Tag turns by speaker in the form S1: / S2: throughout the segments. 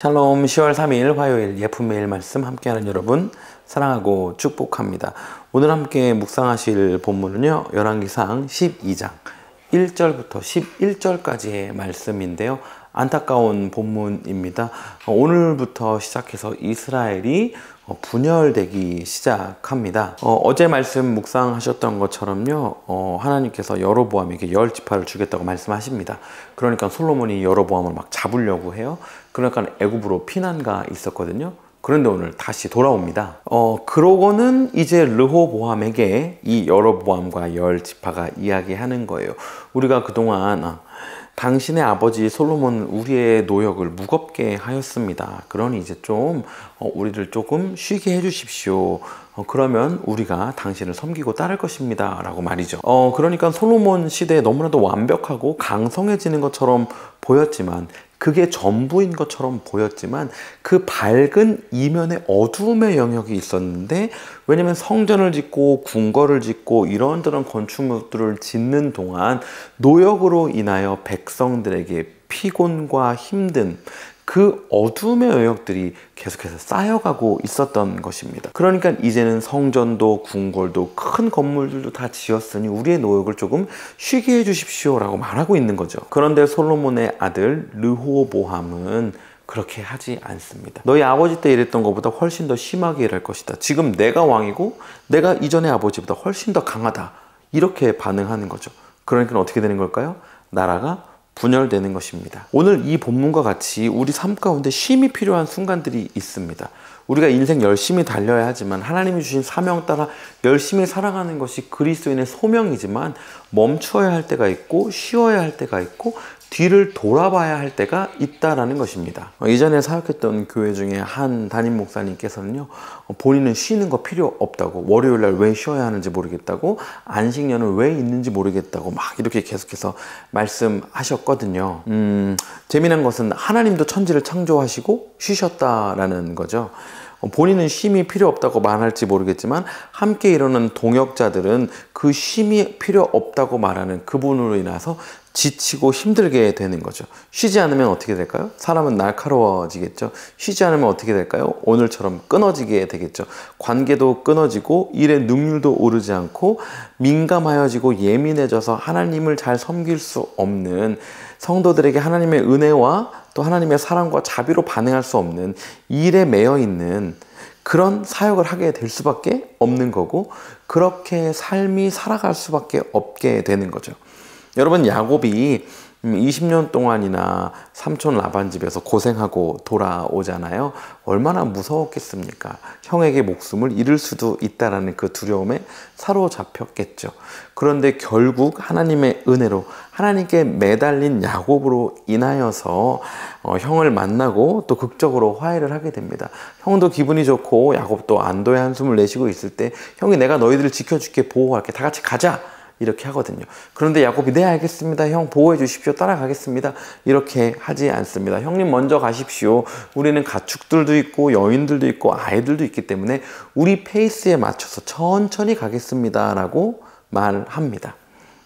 S1: 샬롬 10월 3일 화요일 예쁜 매일 말씀 함께하는 여러분 사랑하고 축복합니다. 오늘 함께 묵상하실 본문은요, 열왕기상 12장 1절부터 11절까지의 말씀인데요. 안타까운 본문입니다. 오늘부터 시작해서 이스라엘이 분열되기 시작합니다. 어제 말씀 묵상하셨던 것처럼요, 하나님께서 여로보암에게 10지파를 주겠다고 말씀하십니다. 그러니까 솔로몬이 여로보암을 막 잡으려고 해요. 그러니까 애굽으로 피난가 있었거든요. 그런데 오늘 다시 돌아옵니다. 그러고는 이제 르호보암에게 이 여로보암과 10지파가 이야기하는 거예요. 우리가 그동안 당신의 아버지 솔로몬은 우리의 노역을 무겁게 하였습니다. 그러니 이제 좀 우리를 조금 쉬게 해주십시오. 그러면 우리가 당신을 섬기고 따를 것입니다 라고 말이죠. 그러니까 솔로몬 시대에 너무나도 완벽하고 강성해지는 것처럼 보였지만, 그게 전부인 것처럼 보였지만 그 밝은 이면에 어두움의 영역이 있었는데, 왜냐면 성전을 짓고 궁궐을 짓고 이런저런 건축물들을 짓는 동안 노역으로 인하여 백성들에게 피곤과 힘든 그 어둠의 영역들이 계속해서 쌓여가고 있었던 것입니다. 그러니까 이제는 성전도 궁궐도 큰 건물들도 다 지었으니 우리의 노역을 조금 쉬게 해주십시오 라고 말하고 있는 거죠. 그런데 솔로몬의 아들 르호보암은 그렇게 하지 않습니다. 너희 아버지 때 이랬던 것보다 훨씬 더 심하게 일할 것이다. 지금 내가 왕이고 내가 이전의 아버지보다 훨씬 더 강하다. 이렇게 반응하는 거죠. 그러니까 어떻게 되는 걸까요? 나라가 분열되는 것입니다. 오늘 이 본문과 같이 우리 삶 가운데 쉼이 필요한 순간들이 있습니다. 우리가 인생 열심히 달려야 하지만 하나님이 주신 사명 따라 열심히 살아가는 것이 그리스도인의 소명이지만 멈추어야 할 때가 있고 쉬어야 할 때가 있고 뒤를 돌아봐야 할 때가 있다라는 것입니다. 이전에 사역했던 교회 중에 한 담임 목사님께서는요, 본인은 쉬는 거 필요 없다고, 월요일날 왜 쉬어야 하는지 모르겠다고, 안식년은 왜 있는지 모르겠다고 막 이렇게 계속해서 말씀하셨거든요. 재미난 것은 하나님도 천지를 창조하시고 쉬셨다라는 거죠. 본인은 쉼이 필요 없다고 말할지 모르겠지만 함께 이루는 동역자들은 그 쉼이 필요 없다고 말하는 그분으로 인해서 지치고 힘들게 되는 거죠. 쉬지 않으면 어떻게 될까요? 사람은 날카로워지겠죠. 쉬지 않으면 어떻게 될까요? 오늘처럼 끊어지게 되겠죠. 관계도 끊어지고 일의 능률도 오르지 않고 민감하여지고 예민해져서 하나님을 잘 섬길 수 없는, 성도들에게 하나님의 은혜와 또 하나님의 사랑과 자비로 반응할 수 없는 일에 매여 있는 그런 사역을 하게 될 수밖에 없는 거고, 그렇게 삶이 살아갈 수밖에 없게 되는 거죠. 여러분, 야곱이 20년 동안이나 삼촌 라반 집에서 고생하고 돌아오잖아요. 얼마나 무서웠겠습니까? 형에게 목숨을 잃을 수도 있다라는 그 두려움에 사로잡혔겠죠. 그런데 결국 하나님의 은혜로 하나님께 매달린 야곱으로 인하여서 형을 만나고 또 극적으로 화해를 하게 됩니다. 형도 기분이 좋고 야곱도 안도의 한숨을 내쉬고 있을 때 형이 내가 너희들을 지켜줄게, 보호할게, 다 같이 가자 이렇게 하거든요. 그런데 야곱이 네 알겠습니다, 형 보호해 주십시오, 따라가겠습니다, 이렇게 하지 않습니다. 형님 먼저 가십시오. 우리는 가축들도 있고 여인들도 있고 아이들도 있기 때문에 우리 페이스에 맞춰서 천천히 가겠습니다 라고 말합니다.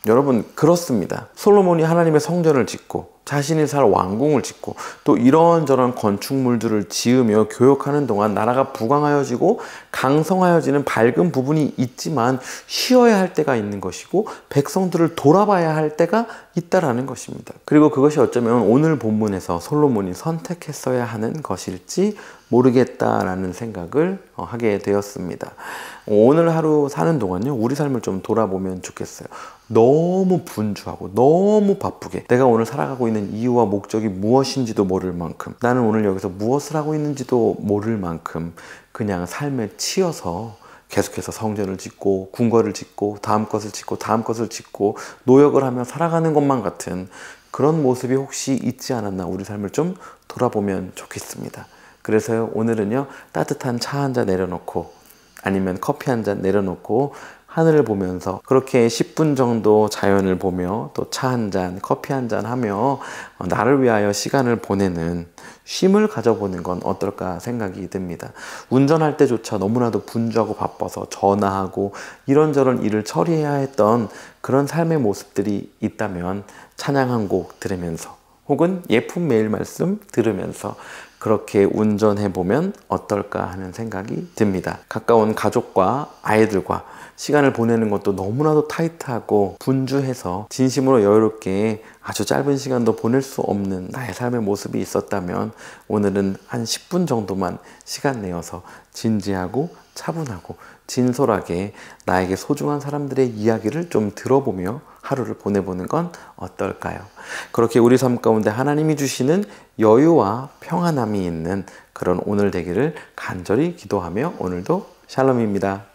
S1: 여러분, 그렇습니다. 솔로몬이 하나님의 성전을 짓고 자신이 살 왕궁을 짓고 또 이런저런 건축물들을 지으며 교역하는 동안 나라가 부강하여지고 강성하여지는 밝은 부분이 있지만 쉬어야 할 때가 있는 것이고 백성들을 돌아봐야 할 때가 있다라는 것입니다. 그리고 그것이 어쩌면 오늘 본문에서 솔로몬이 선택했어야 하는 것일지 모르겠다라는 생각을 하게 되었습니다. 오늘 하루 사는 동안요, 우리 삶을 좀 돌아보면 좋겠어요. 너무 분주하고 너무 바쁘게 내가 오늘 살아가고 있는 이유와 목적이 무엇인지도 모를 만큼, 나는 오늘 여기서 무엇을 하고 있는지도 모를 만큼 그냥 삶에 치여서 계속해서 성전을 짓고 궁궐을 짓고 다음 것을 짓고 다음 것을 짓고 노역을 하며 살아가는 것만 같은 그런 모습이 혹시 있지 않았나, 우리 삶을 좀 돌아보면 좋겠습니다. 그래서요, 오늘은요, 따뜻한 차 한 잔 내려놓고 아니면 커피 한 잔 내려놓고 하늘을 보면서 그렇게 10분 정도 자연을 보며 또 차 한 잔, 커피 한 잔 하며 나를 위하여 시간을 보내는 쉼을 가져보는 건 어떨까 생각이 듭니다. 운전할 때조차 너무나도 분주하고 바빠서 전화하고 이런저런 일을 처리해야 했던 그런 삶의 모습들이 있다면 찬양 한 곡 들으면서 혹은 예쁜 매일 말씀 들으면서 그렇게 운전해 보면 어떨까 하는 생각이 듭니다. 가까운 가족과 아이들과 시간을 보내는 것도 너무나도 타이트하고 분주해서 진심으로 여유롭게 아주 짧은 시간도 보낼 수 없는 나의 삶의 모습이 있었다면 오늘은 한 10분 정도만 시간 내어서 진지하고 차분하고 진솔하게 나에게 소중한 사람들의 이야기를 좀 들어보며 하루를 보내보는 건 어떨까요? 그렇게 우리 삶 가운데 하나님이 주시는 여유와 평안함이 있는 그런 오늘 되기를 간절히 기도하며 오늘도 샬롬입니다.